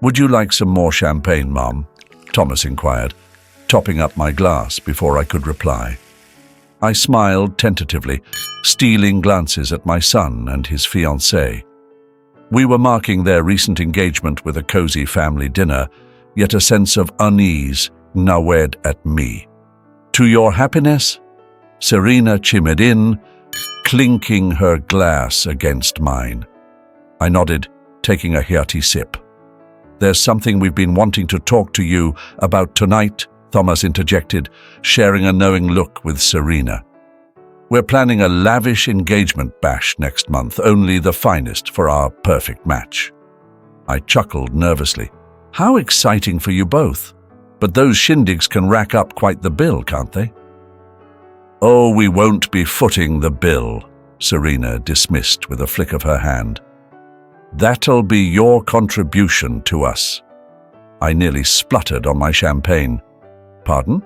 "Would you like some more champagne, Mom?" Thomas inquired, topping up my glass before I could reply. I smiled tentatively, stealing glances at my son and his fiancée. We were marking their recent engagement with a cozy family dinner, yet a sense of unease gnawed at me. "To your happiness?" Serena chimed in, clinking her glass against mine. I nodded, taking a hearty sip. "There's something we've been wanting to talk to you about tonight," Thomas interjected, sharing a knowing look with Serena. "We're planning a lavish engagement bash next month, only the finest for our perfect match." I chuckled nervously. "How exciting for you both. But those shindigs can rack up quite the bill, can't they?" "Oh, we won't be footing the bill," Serena dismissed with a flick of her hand. "That'll be your contribution to us." I nearly spluttered on my champagne. "Pardon?"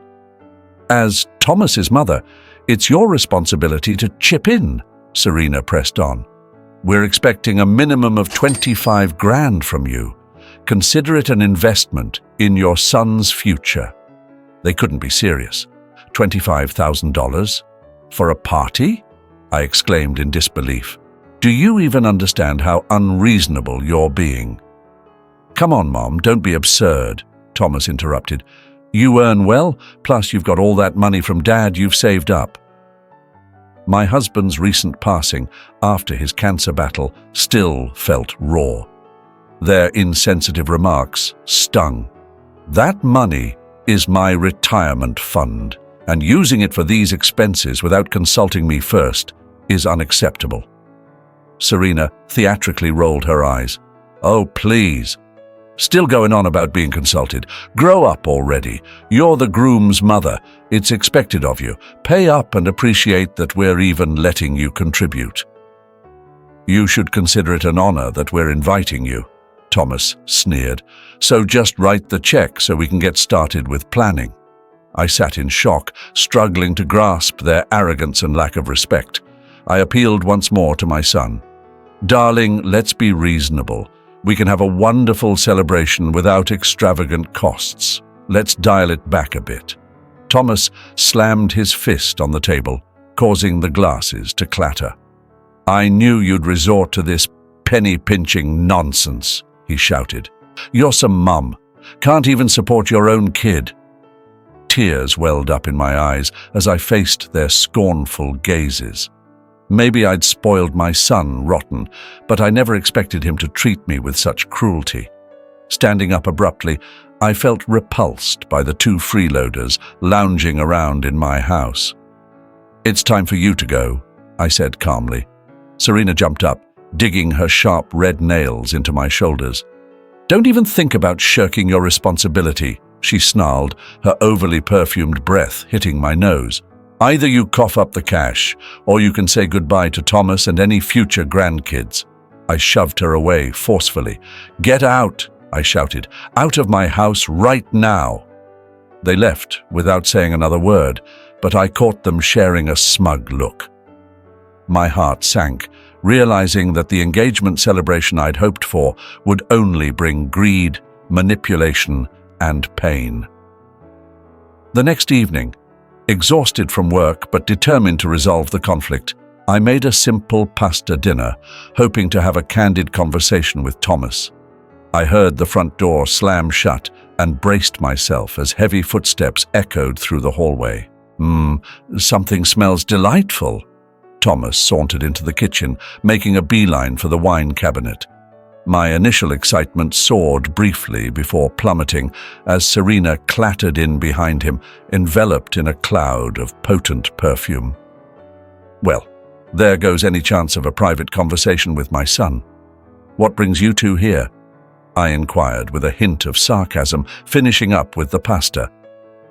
"As Thomas's mother, it's your responsibility to chip in," Serena pressed on. "We're expecting a minimum of 25 grand from you. Consider it an investment in your son's future." They couldn't be serious. $25,000? For a party? I exclaimed in disbelief. "Do you even understand how unreasonable you're being?" "Come on, Mom, don't be absurd," Thomas interrupted. "You earn well, plus you've got all that money from Dad you've saved up." My husband's recent passing after his cancer battle still felt raw. Their insensitive remarks stung. "That money is my retirement fund, and using it for these expenses without consulting me first is unacceptable." Serena theatrically rolled her eyes. "Oh, please. Still going on about being consulted. Grow up already. You're the groom's mother. It's expected of you. Pay up and appreciate that we're even letting you contribute." "You should consider it an honor that we're inviting you," Thomas sneered. "So just write the check so we can get started with planning." I sat in shock, struggling to grasp their arrogance and lack of respect. I appealed once more to my son. "Darling, let's be reasonable. We can have a wonderful celebration without extravagant costs. Let's dial it back a bit." Thomas slammed his fist on the table, causing the glasses to clatter. "I knew you'd resort to this penny-pinching nonsense," he shouted. "You're some mum. Can't even support your own kid." Tears welled up in my eyes as I faced their scornful gazes. Maybe I'd spoiled my son rotten, but I never expected him to treat me with such cruelty. Standing up abruptly, I felt repulsed by the two freeloaders lounging around in my house. "It's time for you to go," I said calmly. Serena jumped up, digging her sharp red nails into my shoulders. "Don't even think about shirking your responsibility," she snarled, her overly perfumed breath hitting my nose. "Either you cough up the cash, or you can say goodbye to Thomas and any future grandkids." I shoved her away forcefully. "Get out," I shouted. "Out of my house right now." They left without saying another word, but I caught them sharing a smug look. My heart sank, realizing that the engagement celebration I'd hoped for would only bring greed, manipulation, and pain. The next evening, exhausted from work but determined to resolve the conflict, I made a simple pasta dinner, hoping to have a candid conversation with Thomas. I heard the front door slam shut and braced myself as heavy footsteps echoed through the hallway. Something smells delightful." Thomas sauntered into the kitchen, making a beeline for the wine cabinet. My initial excitement soared briefly before plummeting as Serena clattered in behind him, enveloped in a cloud of potent perfume. "Well, there goes any chance of a private conversation with my son. What brings you two here?" I inquired with a hint of sarcasm, finishing up with the pasta.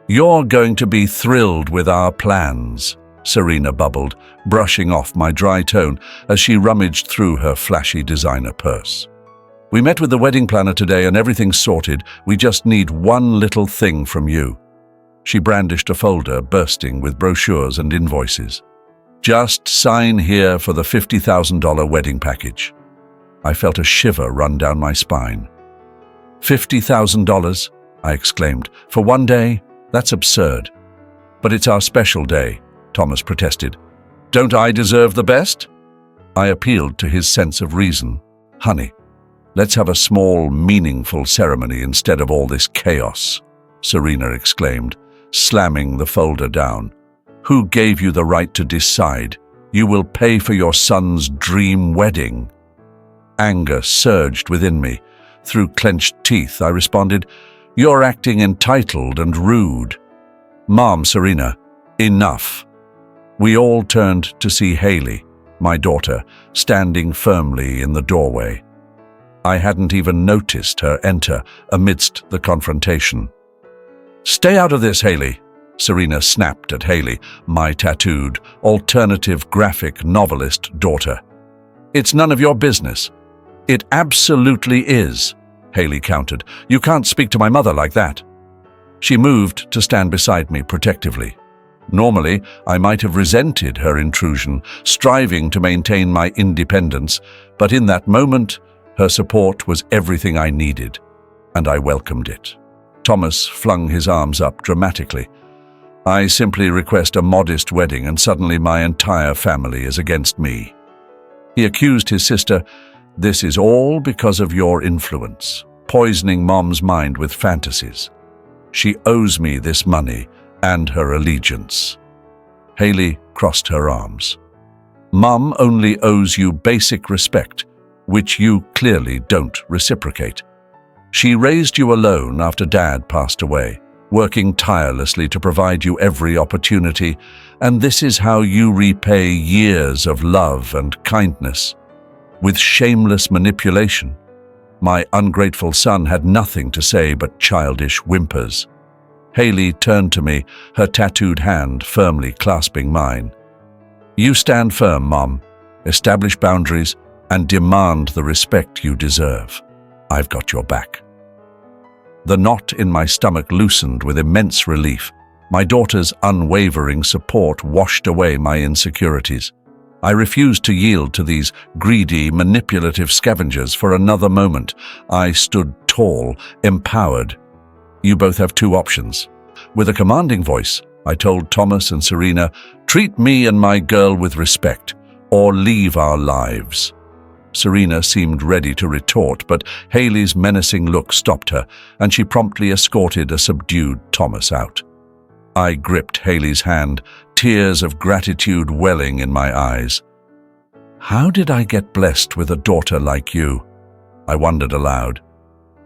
"You're going to be thrilled with our plans," Serena bubbled, brushing off my dry tone as she rummaged through her flashy designer purse. "We met with the wedding planner today and everything's sorted. We just need one little thing from you." She brandished a folder bursting with brochures and invoices. "Just sign here for the $50,000 wedding package." I felt a shiver run down my spine. $50,000? I exclaimed. For one day? That's absurd. But it's our special day, Thomas protested. Don't I deserve the best? I appealed to his sense of reason. Honey, let's have a small, meaningful ceremony instead of all this chaos, Serena exclaimed, slamming the folder down. Who gave you the right to decide? You will pay for your son's dream wedding. Anger surged within me. Through clenched teeth, I responded, You're acting entitled and rude. Mom, Serena, enough. We all turned to see Haley, my daughter, standing firmly in the doorway. I hadn't even noticed her enter amidst the confrontation. Stay out of this, Haley, Serena snapped at Haley, my tattooed, alternative graphic novelist daughter. It's none of your business. It absolutely is, Haley countered. You can't speak to my mother like that. She moved to stand beside me protectively. Normally, I might have resented her intrusion, striving to maintain my independence, but in that moment, her support was everything I needed, and I welcomed it. Thomas flung his arms up dramatically. I simply request a modest wedding, and suddenly my entire family is against me. He accused his sister, This is all because of your influence, poisoning Mom's mind with fantasies. She owes me this money and her allegiance. Haley crossed her arms. Mom only owes you basic respect, which you clearly don't reciprocate. She raised you alone after Dad passed away, working tirelessly to provide you every opportunity, and this is how you repay years of love and kindness. With shameless manipulation. My ungrateful son had nothing to say but childish whimpers. Haley turned to me, her tattooed hand firmly clasping mine. You stand firm, Mom. Establish boundaries and demand the respect you deserve. I've got your back. The knot in my stomach loosened with immense relief. My daughter's unwavering support washed away my insecurities. I refused to yield to these greedy, manipulative scavengers for another moment. I stood tall, empowered. You both have two options. With a commanding voice, I told Thomas and Serena, Treat me and my girl with respect, or leave our lives. Serena seemed ready to retort, but Haley's menacing look stopped her, and she promptly escorted a subdued Thomas out. I gripped Haley's hand, tears of gratitude welling in my eyes. How did I get blessed with a daughter like you? I wondered aloud.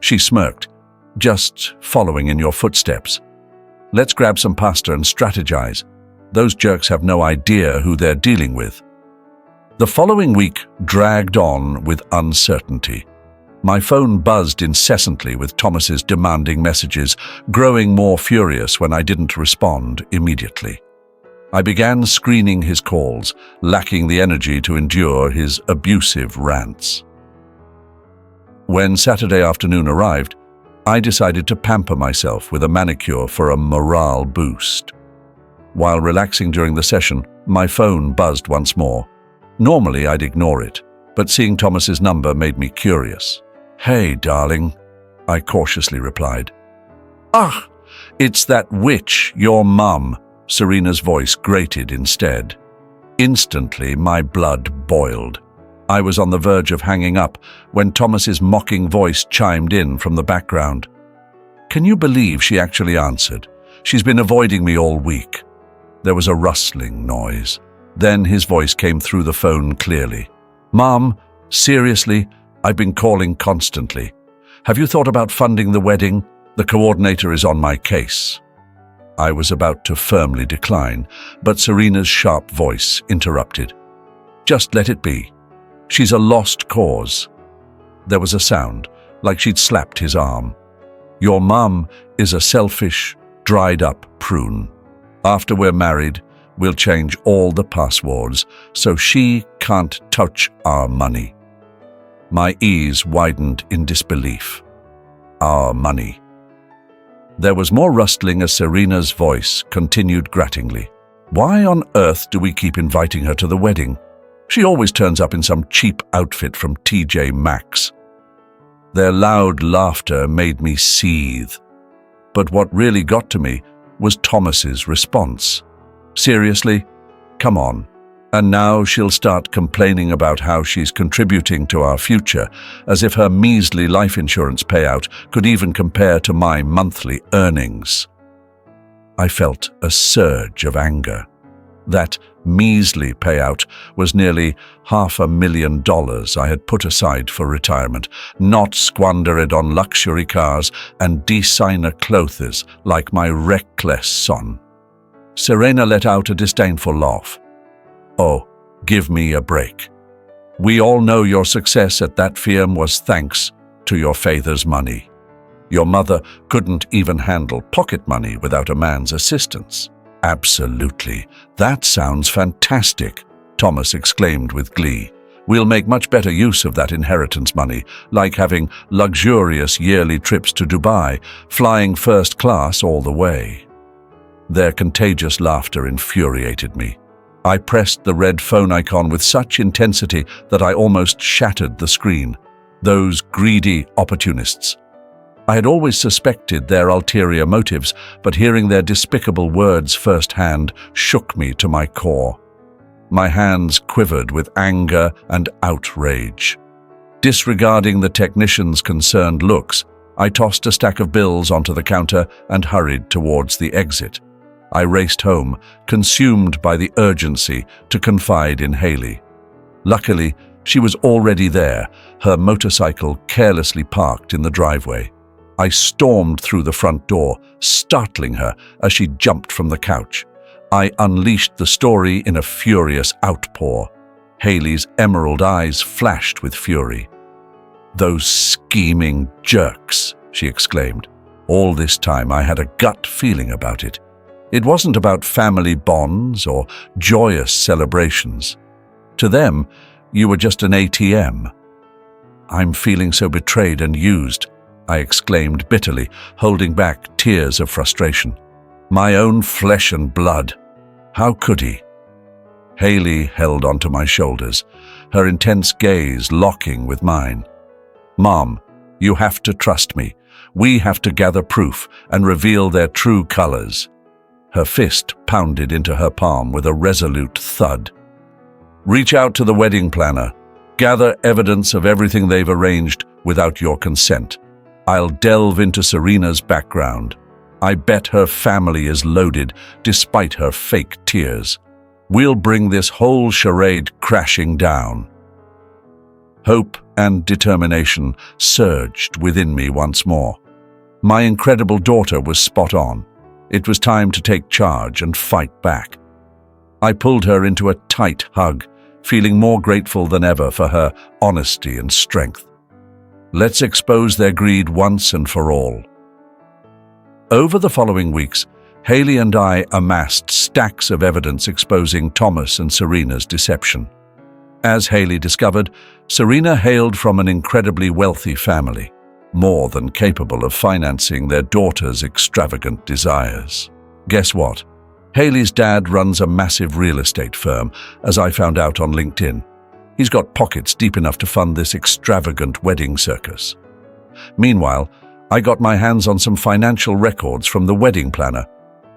She smirked. Just following in your footsteps. Let's grab some pasta and strategize. Those jerks have no idea who they're dealing with. The following week dragged on with uncertainty. My phone buzzed incessantly with Thomas's demanding messages, growing more furious when I didn't respond immediately. I began screening his calls, lacking the energy to endure his abusive rants. When Saturday afternoon arrived, I decided to pamper myself with a manicure for a morale boost. While relaxing during the session, my phone buzzed once more. Normally, I'd ignore it, but seeing Thomas's number made me curious. Hey, darling, I cautiously replied. Ah, it's that witch, your mum, Serena's voice grated instead. Instantly, my blood boiled. I was on the verge of hanging up when Thomas's mocking voice chimed in from the background. Can you believe she actually answered? She's been avoiding me all week. There was a rustling noise. Then his voice came through the phone clearly. Mom, seriously, I've been calling constantly. Have you thought about funding the wedding? The coordinator is on my case. I was about to firmly decline, but Serena's sharp voice interrupted. Just let it be. She's a lost cause. There was a sound, like she'd slapped his arm. Your mum is a selfish, dried-up prune. After we're married, we'll change all the passwords so she can't touch our money. My ears widened in disbelief. Our money. There was more rustling as Serena's voice continued gratingly. Why on earth do we keep inviting her to the wedding? She always turns up in some cheap outfit from TJ Maxx. Their loud laughter made me seethe. But what really got to me was Thomas's response. Seriously? Come on. And now she'll start complaining about how she's contributing to our future, as if her measly life insurance payout could even compare to my monthly earnings. I felt a surge of anger. That measly payout was nearly $500,000 I had put aside for retirement, not squander it on luxury cars and designer clothes like my reckless son. Serena let out a disdainful laugh. Oh, give me a break. We all know your success at that firm was thanks to your father's money. Your mother couldn't even handle pocket money without a man's assistance. Absolutely. That sounds fantastic, Thomas exclaimed with glee. We'll make much better use of that inheritance money, like having luxurious yearly trips to Dubai, flying first class all the way. Their contagious laughter infuriated me. I pressed the red phone icon with such intensity that I almost shattered the screen. Those greedy opportunists. I had always suspected their ulterior motives, but hearing their despicable words firsthand shook me to my core. My hands quivered with anger and outrage. Disregarding the technician's concerned looks, I tossed a stack of bills onto the counter and hurried towards the exit. I raced home, consumed by the urgency to confide in Haley. Luckily, she was already there, her motorcycle carelessly parked in the driveway. I stormed through the front door, startling her as she jumped from the couch. I unleashed the story in a furious outpour. Haley's emerald eyes flashed with fury. "Those scheming jerks," she exclaimed. All this time I had a gut feeling about it. It wasn't about family bonds or joyous celebrations. To them, you were just an ATM. "I'm feeling so betrayed and used," I exclaimed bitterly, holding back tears of frustration. "My own flesh and blood. How could he?" Haley held onto my shoulders, her intense gaze locking with mine. "Mom, you have to trust me. We have to gather proof and reveal their true colors." Her fist pounded into her palm with a resolute thud. "Reach out to the wedding planner. Gather evidence of everything they've arranged without your consent. I'll delve into Serena's background. I bet her family is loaded despite her fake tears. We'll bring this whole charade crashing down." Hope and determination surged within me once more. My incredible daughter was spot on. It was time to take charge and fight back. I pulled her into a tight hug, feeling more grateful than ever for her honesty and strength. Let's expose their greed once and for all. Over the following weeks, Haley and I amassed stacks of evidence exposing Thomas and Serena's deception. As Haley discovered, Serena hailed from an incredibly wealthy family, more than capable of financing their daughter's extravagant desires. Guess what? Haley's dad runs a massive real estate firm, as I found out on LinkedIn. He's got pockets deep enough to fund this extravagant wedding circus. Meanwhile, I got my hands on some financial records from the wedding planner,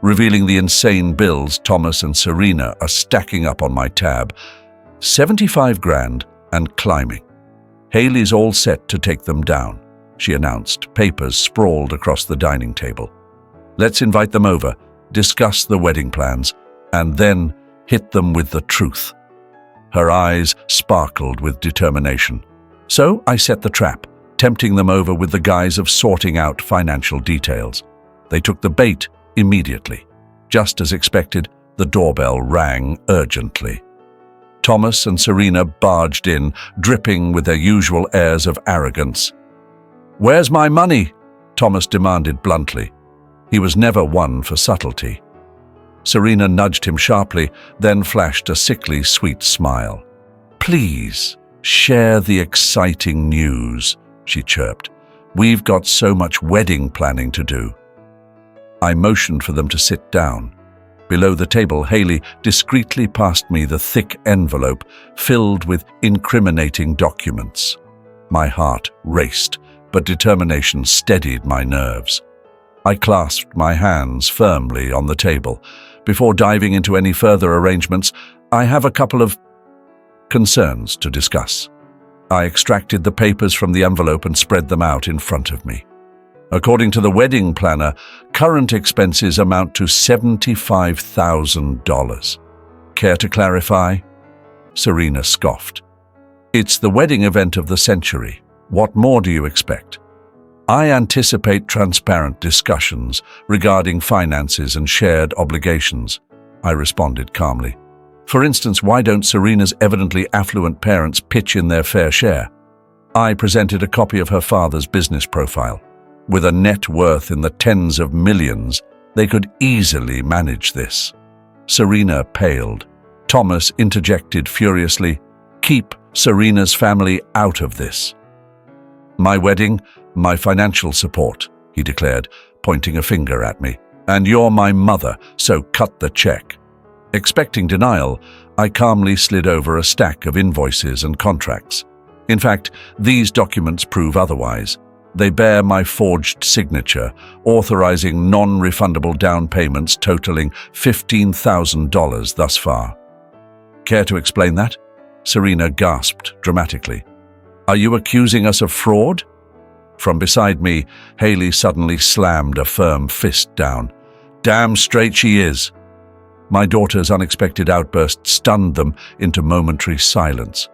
revealing the insane bills Thomas and Serena are stacking up on my tab. 75 grand and climbing. Haley's all set to take them down, she announced, papers sprawled across the dining table. Let's invite them over, discuss the wedding plans, and then hit them with the truth. Her eyes sparkled with determination. So I set the trap, tempting them over with the guise of sorting out financial details. They took the bait immediately. Just as expected, the doorbell rang urgently. Thomas and Serena barged in, dripping with their usual airs of arrogance. "Where's my money?" Thomas demanded bluntly. He was never one for subtlety. Serena nudged him sharply, then flashed a sickly sweet smile. "Please, share the exciting news," she chirped. "We've got so much wedding planning to do." I motioned for them to sit down. Below the table, Haley discreetly passed me the thick envelope filled with incriminating documents. My heart raced, but determination steadied my nerves. I clasped my hands firmly on the table. Before diving into any further arrangements, I have a couple of concerns to discuss. I extracted the papers from the envelope and spread them out in front of me. According to the wedding planner, current expenses amount to $75,000. Care to clarify? Serena scoffed. It's the wedding event of the century. What more do you expect? I anticipate transparent discussions regarding finances and shared obligations, I responded calmly. For instance, why don't Serena's evidently affluent parents pitch in their fair share? I presented a copy of her father's business profile. With a net worth in the tens of millions, they could easily manage this. Serena paled. Thomas interjected furiously, "Keep Serena's family out of this." "My wedding, my financial support," he declared, pointing a finger at me. "And you're my mother, so cut the check." Expecting denial, I calmly slid over a stack of invoices and contracts. In fact, these documents prove otherwise. They bear my forged signature, authorizing non-refundable down payments totaling $15,000 thus far. Care to explain that? Serena gasped dramatically. "Are you accusing us of fraud?" From beside me, Haley suddenly slammed a firm fist down. "Damn straight she is." My daughter's unexpected outburst stunned them into momentary silence.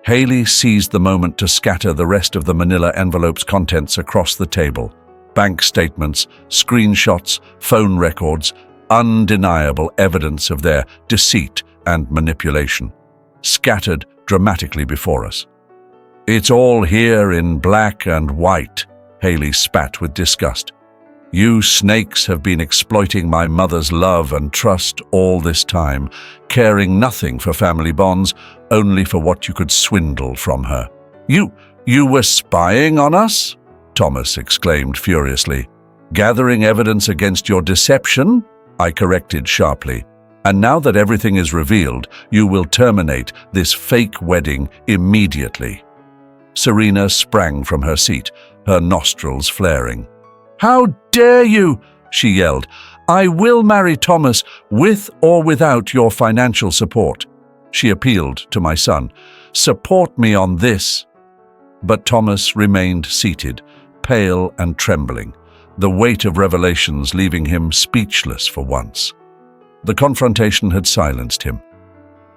Haley seized the moment to scatter the rest of the manila envelope's contents across the table. Bank statements, screenshots, phone records, undeniable evidence of their deceit and manipulation, scattered dramatically before us. "It's all here in black and white," Haley spat with disgust. "You snakes have been exploiting my mother's love and trust all this time, caring nothing for family bonds, only for what you could swindle from her." You were spying on us?" Thomas exclaimed furiously. "Gathering evidence against your deception?" I corrected sharply. "And now that everything is revealed, you will terminate this fake wedding immediately." Serena sprang from her seat, her nostrils flaring. "How dare you!" she yelled. "I will marry Thomas with or without your financial support." She appealed to my son. "Support me on this." But Thomas remained seated, pale and trembling, the weight of revelations leaving him speechless for once. The confrontation had silenced him.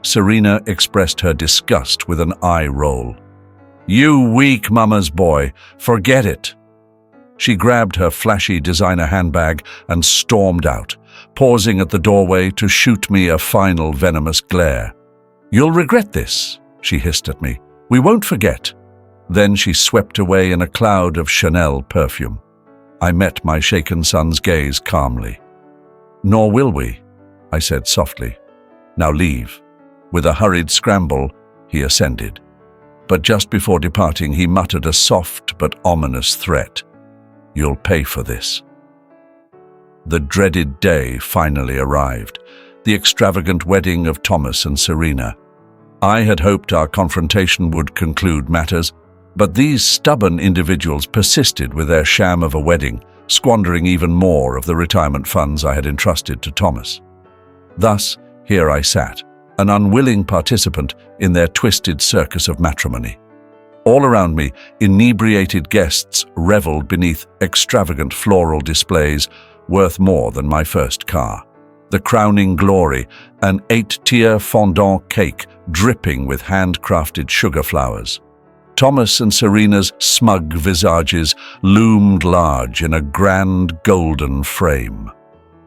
Serena expressed her disgust with an eye roll. "You weak mama's boy, forget it." She grabbed her flashy designer handbag and stormed out, pausing at the doorway to shoot me a final venomous glare. "You'll regret this," she hissed at me. "We won't forget." Then she swept away in a cloud of Chanel perfume. I met my shaken son's gaze calmly. "Nor will we," I said softly. "Now leave." With a hurried scramble, he ascended. But just before departing, he muttered a soft but ominous threat. "You'll pay for this." The dreaded day finally arrived, the extravagant wedding of Thomas and Serena. I had hoped our confrontation would conclude matters, but these stubborn individuals persisted with their sham of a wedding, squandering even more of the retirement funds I had entrusted to Thomas. Thus, here I sat, an unwilling participant in their twisted circus of matrimony. All around me, inebriated guests reveled beneath extravagant floral displays worth more than my first car. The crowning glory, an 8-tier fondant cake dripping with handcrafted sugar flowers. Thomas and Serena's smug visages loomed large in a grand golden frame.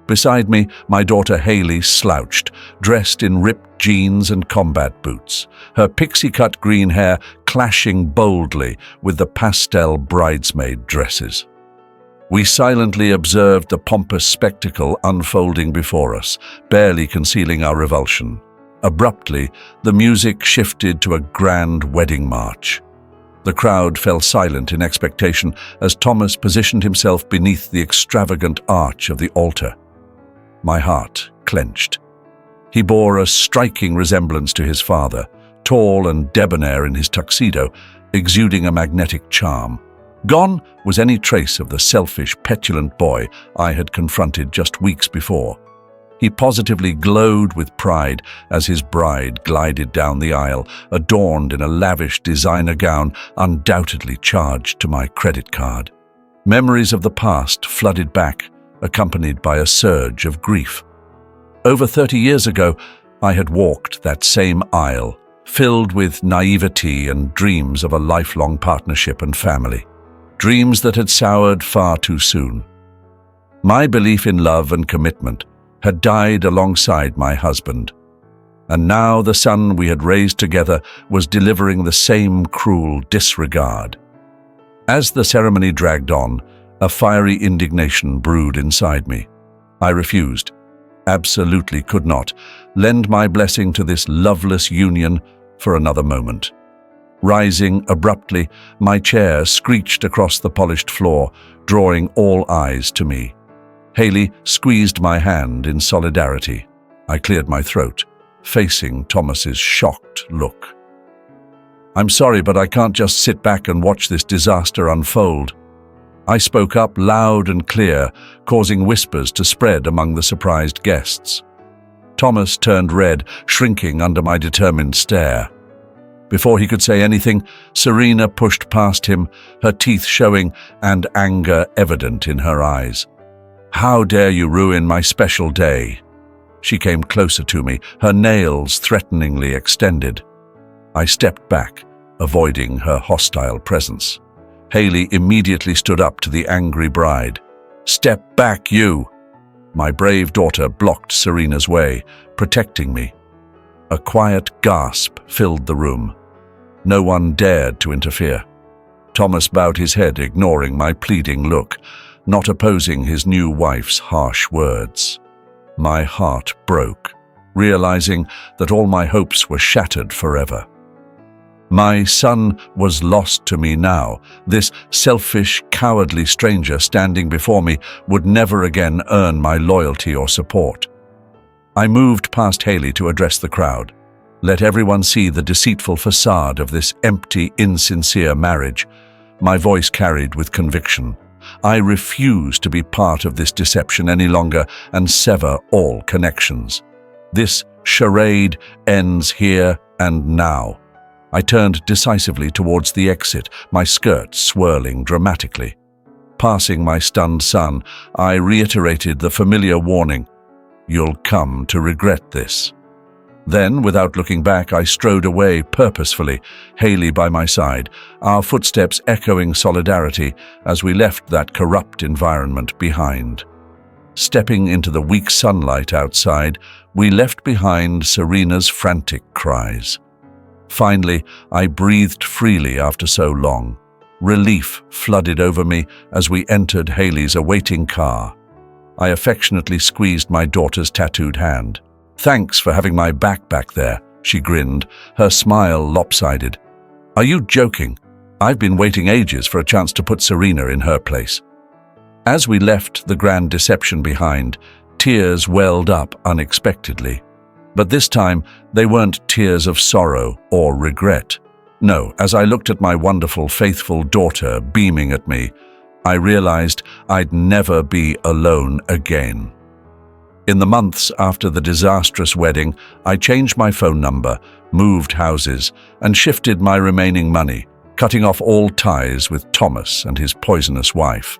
Beside me, my daughter Haley slouched, dressed in ripped jeans and combat boots, her pixie-cut green hair clashing boldly with the pastel bridesmaid dresses. We silently observed the pompous spectacle unfolding before us, barely concealing our revulsion. Abruptly, the music shifted to a grand wedding march. The crowd fell silent in expectation as Thomas positioned himself beneath the extravagant arch of the altar. My heart clenched. He bore a striking resemblance to his father, tall and debonair in his tuxedo, exuding a magnetic charm. Gone was any trace of the selfish, petulant boy I had confronted just weeks before. He positively glowed with pride as his bride glided down the aisle, adorned in a lavish designer gown undoubtedly charged to my credit card. Memories of the past flooded back, accompanied by a surge of grief. Over 30 years ago, I had walked that same aisle, filled with naivety and dreams of a lifelong partnership and family. Dreams that had soured far too soon. My belief in love and commitment had died alongside my husband, and now the son we had raised together was delivering the same cruel disregard. As the ceremony dragged on, a fiery indignation brewed inside me. I refused, absolutely could not, lend my blessing to this loveless union for another moment. Rising abruptly, my chair screeched across the polished floor, drawing all eyes to me. Haley squeezed my hand in solidarity. I cleared my throat, facing Thomas's shocked look. "I'm sorry, but I can't just sit back and watch this disaster unfold." I spoke up loud and clear, causing whispers to spread among the surprised guests. Thomas turned red, shrinking under my determined stare. Before he could say anything, Serena pushed past him, her teeth showing and anger evident in her eyes. "How dare you ruin my special day?" She came closer to me, her nails threateningly extended. I stepped back, avoiding her hostile presence. Haley immediately stood up to the angry bride. "Step back, you!" My brave daughter blocked Serena's way, protecting me. A quiet gasp filled the room. No one dared to interfere. Thomas bowed his head, ignoring my pleading look, not opposing his new wife's harsh words. My heart broke, realizing that all my hopes were shattered forever. My son was lost to me now. This selfish, cowardly stranger standing before me would never again earn my loyalty or support. I moved past Haley to address the crowd. Let everyone see the deceitful facade of this empty, insincere marriage. My voice carried with conviction. I refuse to be part of this deception any longer and sever all connections. This charade ends here and now. I turned decisively towards the exit, my skirt swirling dramatically. Passing my stunned son, I reiterated the familiar warning, "You'll come to regret this." Then, without looking back, I strode away purposefully, Haley by my side, our footsteps echoing solidarity as we left that corrupt environment behind. Stepping into the weak sunlight outside, we left behind Serena's frantic cries. Finally, I breathed freely after so long. Relief flooded over me as we entered Haley's awaiting car. I affectionately squeezed my daughter's tattooed hand. "Thanks for having my back there," she grinned, her smile lopsided. "Are you joking? I've been waiting ages for a chance to put Serena in her place." As we left the grand deception behind, tears welled up unexpectedly. But this time, they weren't tears of sorrow or regret. No, as I looked at my wonderful, faithful daughter beaming at me, I realized I'd never be alone again. In the months after the disastrous wedding, I changed my phone number, moved houses, and shifted my remaining money, cutting off all ties with Thomas and his poisonous wife.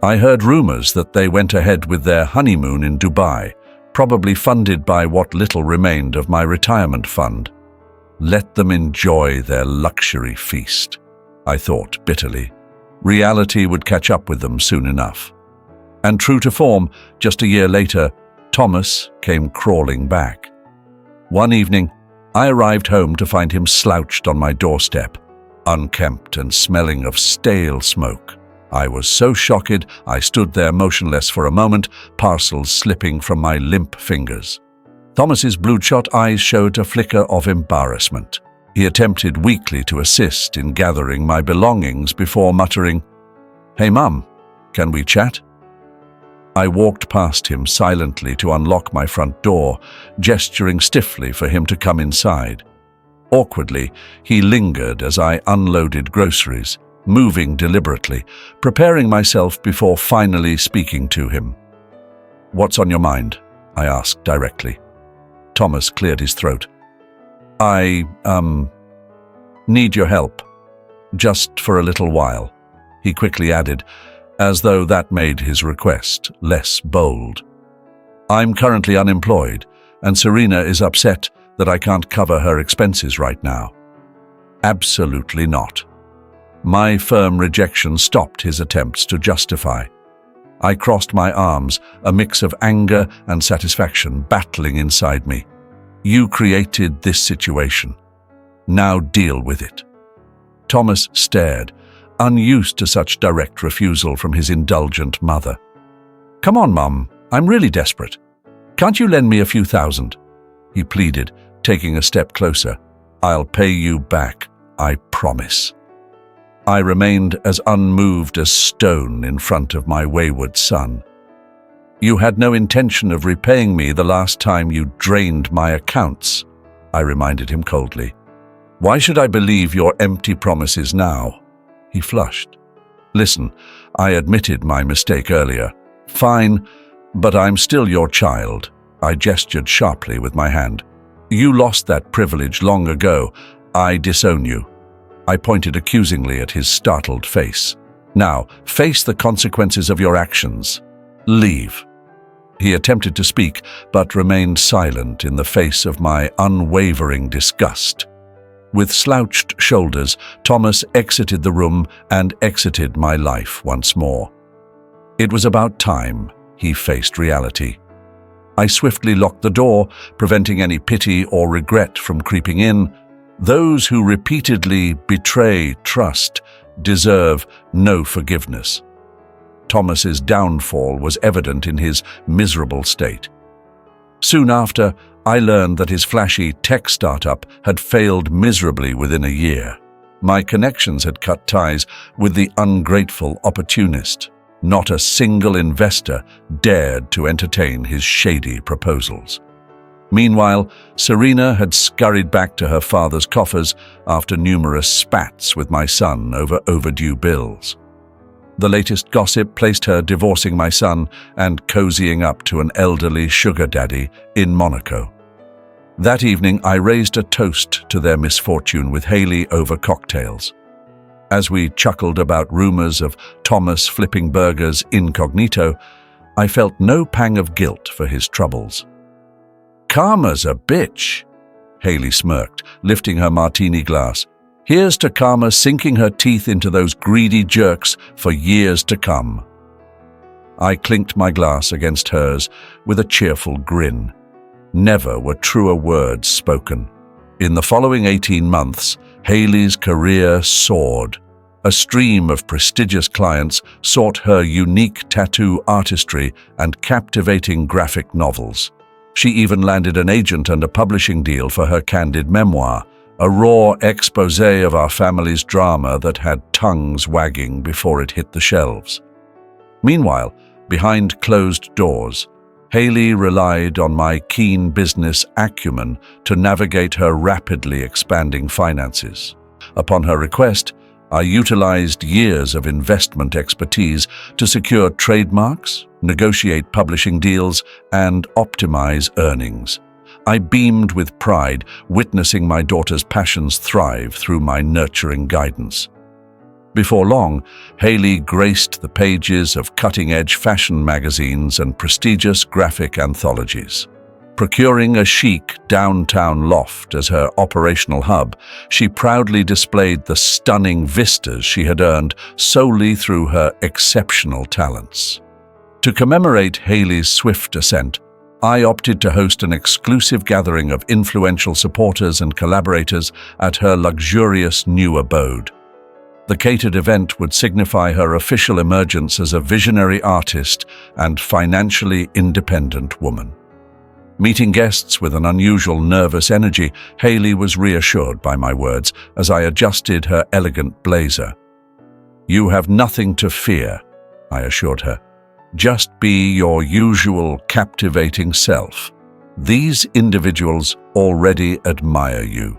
I heard rumors that they went ahead with their honeymoon in Dubai, probably funded by what little remained of my retirement fund. Let them enjoy their luxury feast, I thought bitterly. Reality would catch up with them soon enough. And true to form, just a year later, Thomas came crawling back. One evening, I arrived home to find him slouched on my doorstep, unkempt and smelling of stale smoke. I was so shocked, I stood there motionless for a moment, parcels slipping from my limp fingers. Thomas's bloodshot eyes showed a flicker of embarrassment. He attempted weakly to assist in gathering my belongings before muttering, "Hey, Mum, can we chat?" I walked past him silently to unlock my front door, gesturing stiffly for him to come inside. Awkwardly, he lingered as I unloaded groceries, moving deliberately, preparing myself before finally speaking to him. "What's on your mind?" I asked directly. Thomas cleared his throat. "I, need your help. Just for a little while," he quickly added, as though that made his request less bold. "I'm currently unemployed, and Serena is upset that I can't cover her expenses right now." "Absolutely not." My firm rejection stopped his attempts to justify. I crossed my arms, a mix of anger and satisfaction battling inside me. "You created this situation. Now deal with it." Thomas stared, unused to such direct refusal from his indulgent mother. "Come on, Mum, I'm really desperate. Can't you lend me a few thousand?" he pleaded, taking a step closer. "I'll pay you back, I promise." I remained as unmoved as stone in front of my wayward son. "You had no intention of repaying me the last time you drained my accounts," I reminded him coldly. "Why should I believe your empty promises now?" He flushed. "Listen, I admitted my mistake earlier. Fine, but I'm still your child." I gestured sharply with my hand. "You lost that privilege long ago. I disown you." I pointed accusingly at his startled face. "Now, face the consequences of your actions. Leave." He attempted to speak, but remained silent in the face of my unwavering disgust. With slouched shoulders, Thomas exited the room and exited my life once more. It was about time he faced reality. I swiftly locked the door, preventing any pity or regret from creeping in. Those who repeatedly betray trust deserve no forgiveness. Thomas's downfall was evident in his miserable state. Soon after, I learned that his flashy tech startup had failed miserably within a year. My connections had cut ties with the ungrateful opportunist. Not a single investor dared to entertain his shady proposals. Meanwhile, Serena had scurried back to her father's coffers after numerous spats with my son over overdue bills. The latest gossip placed her divorcing my son and cozying up to an elderly sugar daddy in Monaco. That evening, I raised a toast to their misfortune with Haley over cocktails. As we chuckled about rumors of Thomas flipping burgers incognito, I felt no pang of guilt for his troubles. "Karma's a bitch," Haley smirked, lifting her martini glass. "Here's to Karma sinking her teeth into those greedy jerks for years to come." I clinked my glass against hers with a cheerful grin. Never were truer words spoken. In the following 18 months, Haley's career soared. A stream of prestigious clients sought her unique tattoo artistry and captivating graphic novels. She even landed an agent and a publishing deal for her candid memoir, a raw exposé of our family's drama that had tongues wagging before it hit the shelves. Meanwhile, behind closed doors, Haley relied on my keen business acumen to navigate her rapidly expanding finances. Upon her request, I utilized years of investment expertise to secure trademarks, negotiate publishing deals, and optimize earnings. I beamed with pride, witnessing my daughter's passions thrive through my nurturing guidance. Before long, Haley graced the pages of cutting-edge fashion magazines and prestigious graphic anthologies. Procuring a chic downtown loft as her operational hub, she proudly displayed the stunning vistas she had earned solely through her exceptional talents. To commemorate Haley's swift ascent, I opted to host an exclusive gathering of influential supporters and collaborators at her luxurious new abode. The catered event would signify her official emergence as a visionary artist and financially independent woman. Meeting guests with an unusual nervous energy, Haley was reassured by my words as I adjusted her elegant blazer. "You have nothing to fear," I assured her. "Just be your usual captivating self. These individuals already admire you."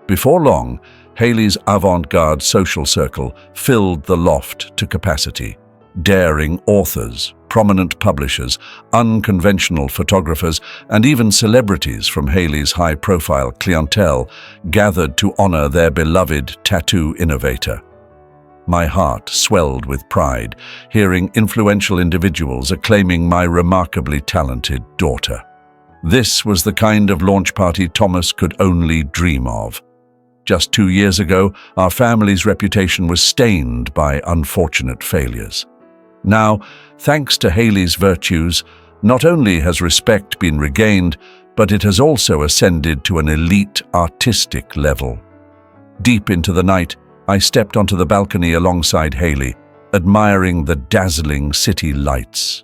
Before long, Haley's avant-garde social circle filled the loft to capacity. Daring authors, prominent publishers, unconventional photographers, and even celebrities from Haley's high-profile clientele gathered to honor their beloved tattoo innovator. My heart swelled with pride, hearing influential individuals acclaiming my remarkably talented daughter. This was the kind of launch party Thomas could only dream of. Just 2 years ago, our family's reputation was stained by unfortunate failures. Now, thanks to Haley's virtues, not only has respect been regained, but it has also ascended to an elite artistic level. Deep into the night, I stepped onto the balcony alongside Haley, admiring the dazzling city lights.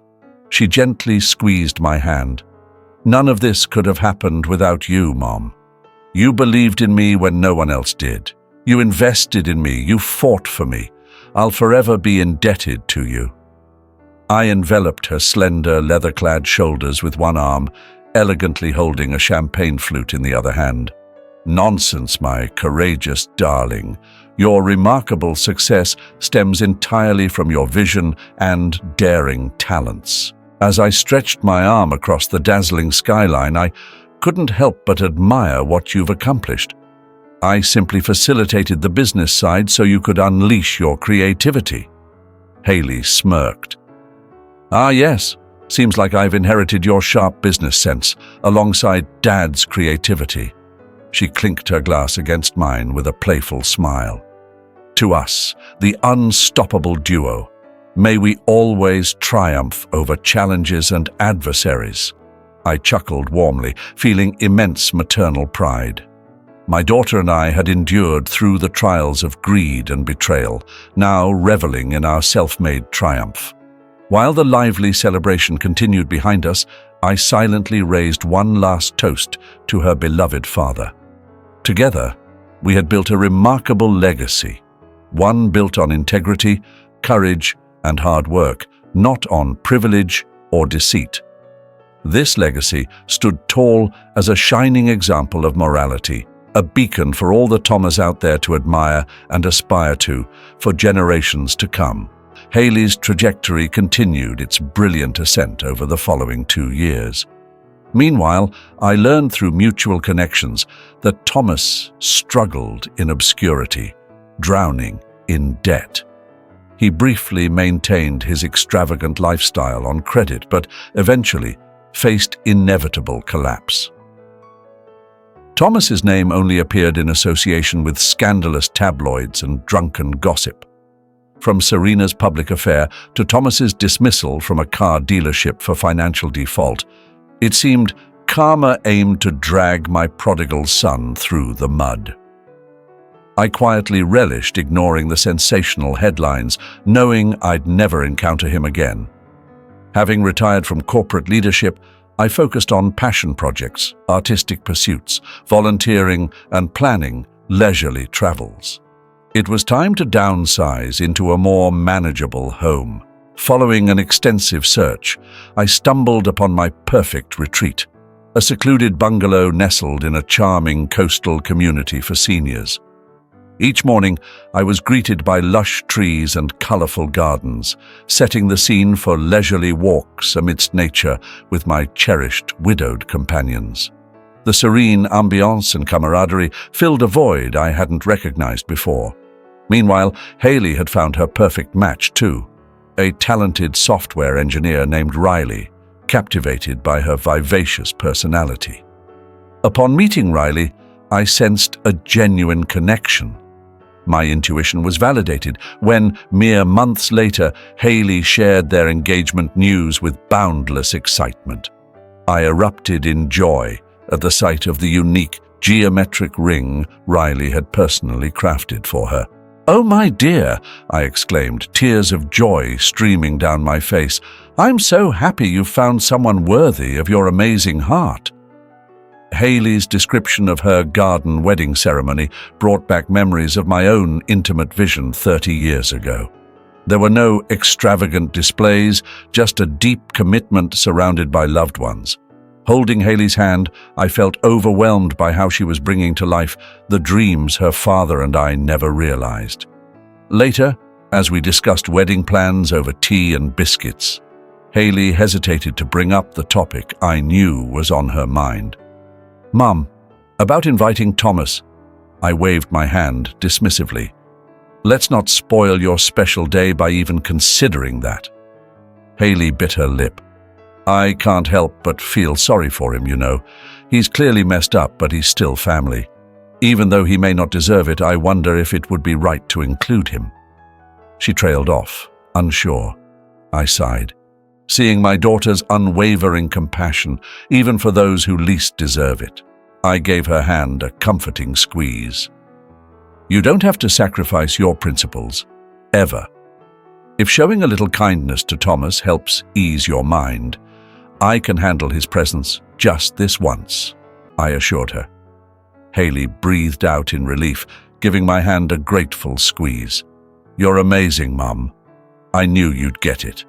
She gently squeezed my hand. "None of this could have happened without you, Mom. You believed in me when no one else did. You invested in me. You fought for me. I'll forever be indebted to you." I enveloped her slender, leather-clad shoulders with one arm, elegantly holding a champagne flute in the other hand. "Nonsense, my courageous darling. Your remarkable success stems entirely from your vision and daring talents." As I stretched my arm across the dazzling skyline, I couldn't help but admire what you've accomplished. I simply facilitated the business side so you could unleash your creativity. Haley smirked. "Ah, yes. Seems like I've inherited your sharp business sense, alongside Dad's creativity." She clinked her glass against mine with a playful smile. "To us, the unstoppable duo, may we always triumph over challenges and adversaries." I chuckled warmly, feeling immense maternal pride. My daughter and I had endured through the trials of greed and betrayal, now reveling in our self-made triumph. While the lively celebration continued behind us, I silently raised one last toast to her beloved father. Together, we had built a remarkable legacy, one built on integrity, courage, and hard work, not on privilege or deceit. This legacy stood tall as a shining example of morality, a beacon for all the Thomas out there to admire and aspire to for generations to come. Haley's trajectory continued its brilliant ascent over the following 2 years. Meanwhile, I learned through mutual connections that Thomas struggled in obscurity, drowning in debt. He briefly maintained his extravagant lifestyle on credit, but eventually faced inevitable collapse. Thomas's name only appeared in association with scandalous tabloids and drunken gossip. From Serena's public affair to Thomas's dismissal from a car dealership for financial default, it seemed karma aimed to drag my prodigal son through the mud. I quietly relished ignoring the sensational headlines, knowing I'd never encounter him again. Having retired from corporate leadership, I focused on passion projects, artistic pursuits, volunteering, and planning leisurely travels. It was time to downsize into a more manageable home. Following an extensive search, I stumbled upon my perfect retreat, a secluded bungalow nestled in a charming coastal community for seniors. Each morning, I was greeted by lush trees and colorful gardens, setting the scene for leisurely walks amidst nature with my cherished widowed companions. The serene ambiance and camaraderie filled a void I hadn't recognized before. Meanwhile, Haley had found her perfect match too, a talented software engineer named Riley, captivated by her vivacious personality. Upon meeting Riley, I sensed a genuine connection. My intuition was validated when, mere months later, Haley shared their engagement news with boundless excitement. I erupted in joy at the sight of the unique geometric ring Riley had personally crafted for her. "Oh, my dear," I exclaimed, tears of joy streaming down my face. "I'm so happy you've found someone worthy of your amazing heart." Haley's description of her garden wedding ceremony brought back memories of my own intimate vision 30 years ago. There were no extravagant displays, just a deep commitment surrounded by loved ones. Holding Haley's hand, I felt overwhelmed by how she was bringing to life the dreams her father and I never realized. Later, as we discussed wedding plans over tea and biscuits, Haley hesitated to bring up the topic I knew was on her mind. "Mum, about inviting Thomas." I waved my hand dismissively. "Let's not spoil your special day by even considering that." Haley bit her lip. "I can't help but feel sorry for him, you know. He's clearly messed up, but he's still family. Even though he may not deserve it, I wonder if it would be right to include him." She trailed off, unsure. I sighed, seeing my daughter's unwavering compassion, even for those who least deserve it. I gave her hand a comforting squeeze. "You don't have to sacrifice your principles, ever. If showing a little kindness to Thomas helps ease your mind, I can handle his presence just this once," I assured her. Haley breathed out in relief, giving my hand a grateful squeeze. "You're amazing, Mum. I knew you'd get it."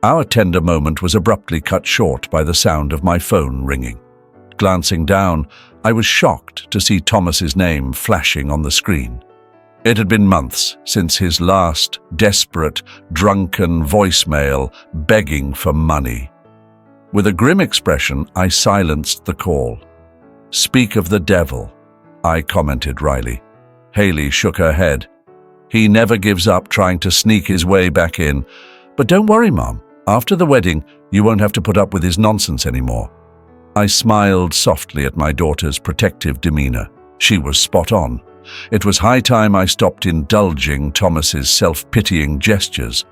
Our tender moment was abruptly cut short by the sound of my phone ringing. Glancing down, I was shocked to see Thomas's name flashing on the screen. It had been months since his last desperate, drunken voicemail begging for money. With a grim expression, I silenced the call. "Speak of the devil," I commented wryly. Haley shook her head. "He never gives up trying to sneak his way back in. But don't worry, Mom. After the wedding, you won't have to put up with his nonsense anymore." I smiled softly at my daughter's protective demeanor. She was spot on. It was high time I stopped indulging Thomas's self-pitying gestures.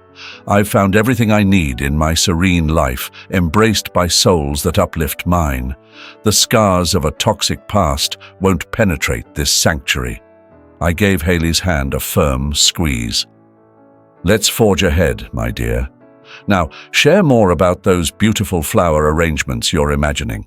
I've found everything I need in my serene life, embraced by souls that uplift mine. The scars of a toxic past won't penetrate this sanctuary. I gave Haley's hand a firm squeeze. "Let's forge ahead, my dear. Now, share more about those beautiful flower arrangements you're imagining."